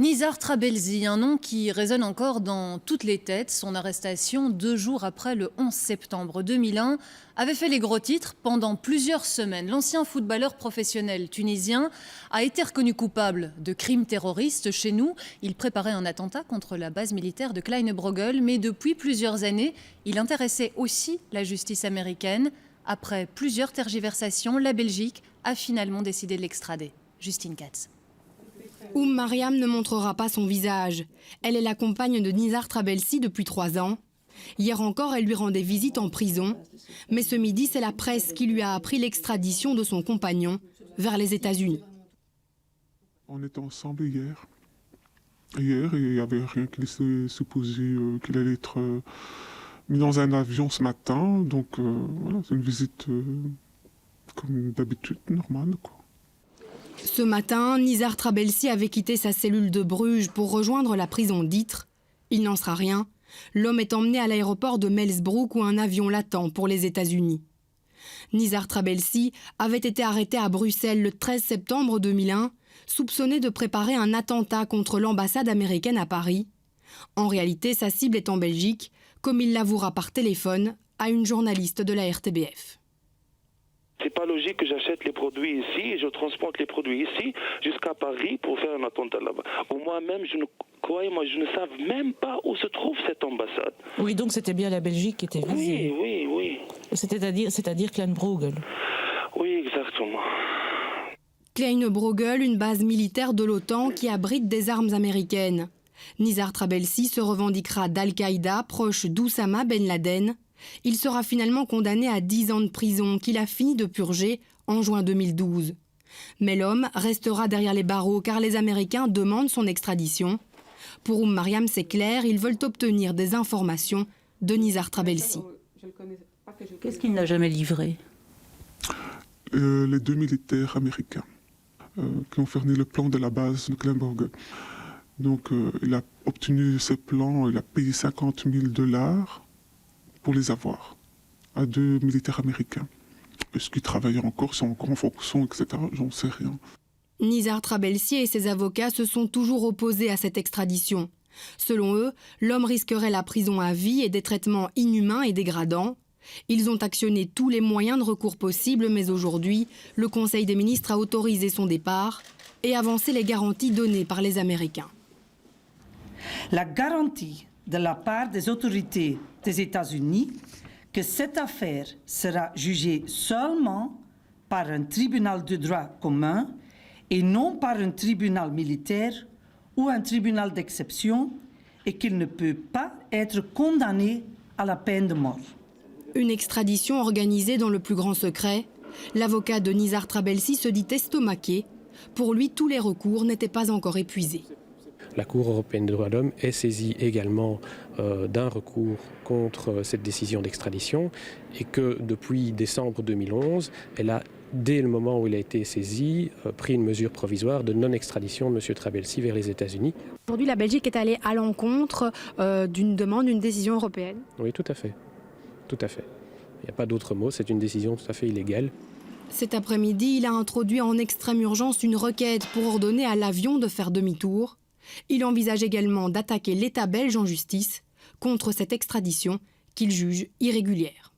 Nizar Trabelsi, un nom qui résonne encore dans toutes les têtes. Son arrestation 2 jours après le 11 septembre 2001 avait fait les gros titres pendant plusieurs semaines. L'ancien footballeur professionnel tunisien a été reconnu coupable de crimes terroristes chez nous. Il préparait un attentat contre la base militaire de Kleine-Brogel, mais depuis plusieurs années, il intéressait aussi la justice américaine. Après plusieurs tergiversations, la Belgique a finalement décidé de l'extrader. Justine Katz. Mariam ne montrera pas son visage. Elle est la compagne de Nizar Trabelsi depuis 3 ans. Hier encore, elle lui rendait visite en prison. Mais ce midi, c'est la presse qui lui a appris l'extradition de son compagnon vers les États-Unis. On était ensemble hier. Hier, et il n'y avait rien qui laissait supposer qu'il allait être mis dans un avion ce matin. Donc voilà, c'est une visite comme d'habitude, normale, quoi. Ce matin, Nizar Trabelsi avait quitté sa cellule de Bruges pour rejoindre la prison d'Ytre. Il n'en sera rien. L'homme est emmené à l'aéroport de Melsbrook où un avion l'attend pour les États-Unis. Nizar Trabelsi avait été arrêté à Bruxelles le 13 septembre 2001, soupçonné de préparer un attentat contre l'ambassade américaine à Paris. En réalité, sa cible est en Belgique, comme il l'avouera par téléphone à une journaliste de la RTBF. C'est pas logique que j'achète les produits ici et je transporte les produits ici jusqu'à Paris pour faire un attentat là-bas. Moi-même, croyez-moi, je ne savais même pas où se trouve cette ambassade. Oui, donc c'était bien la Belgique qui était visée. Oui. C'est-à-dire Kleine-Brogel. Oui, exactement. Kleine-Brogel, une base militaire de l'OTAN qui abrite des armes américaines. Nizar Trabelsi se revendiquera d'Al-Qaïda, proche d'Oussama Ben Laden. Il sera finalement condamné à 10 ans de prison qu'il a fini de purger en juin 2012. Mais l'homme restera derrière les barreaux car les Américains demandent son extradition. Pour Mariam, c'est clair, ils veulent obtenir des informations de Nizar Trabelsi. Qu'est-ce qu'il n'a jamais livré? Les 2 militaires américains qui ont fourni le plan de la base de Kleine-Brogel. Donc il a obtenu ce plan, il a payé $50 000 pour les avoir à 2 militaires américains. Est-ce qu'ils travaillent encore, sont encore en fonction, etc. J'en sais rien. Nizar Trabelsi et ses avocats se sont toujours opposés à cette extradition. Selon eux, l'homme risquerait la prison à vie et des traitements inhumains et dégradants. Ils ont actionné tous les moyens de recours possibles, mais aujourd'hui, le Conseil des ministres a autorisé son départ et avancé les garanties données par les Américains. La garantie de la part des autorités des États-Unis que cette affaire sera jugée seulement par un tribunal de droit commun et non par un tribunal militaire ou un tribunal d'exception et qu'il ne peut pas être condamné à la peine de mort. Une extradition organisée dans le plus grand secret. L'avocat de Nizar Trabelsi se dit estomaqué. Pour lui, tous les recours n'étaient pas encore épuisés. La Cour européenne des droits de l'homme est saisie également d'un recours contre cette décision d'extradition et que depuis décembre 2011, elle a, dès le moment où il a été saisi, pris une mesure provisoire de non-extradition de M. Trabelsi vers les États-Unis. Aujourd'hui, la Belgique est allée à l'encontre d'une demande, d'une décision européenne. Oui, tout à fait. Tout à fait. Il n'y a pas d'autre mot, c'est une décision tout à fait illégale. Cet après-midi, il a introduit en extrême urgence une requête pour ordonner à l'avion de faire demi-tour. Il envisage également d'attaquer l'État belge en justice contre cette extradition qu'il juge irrégulière.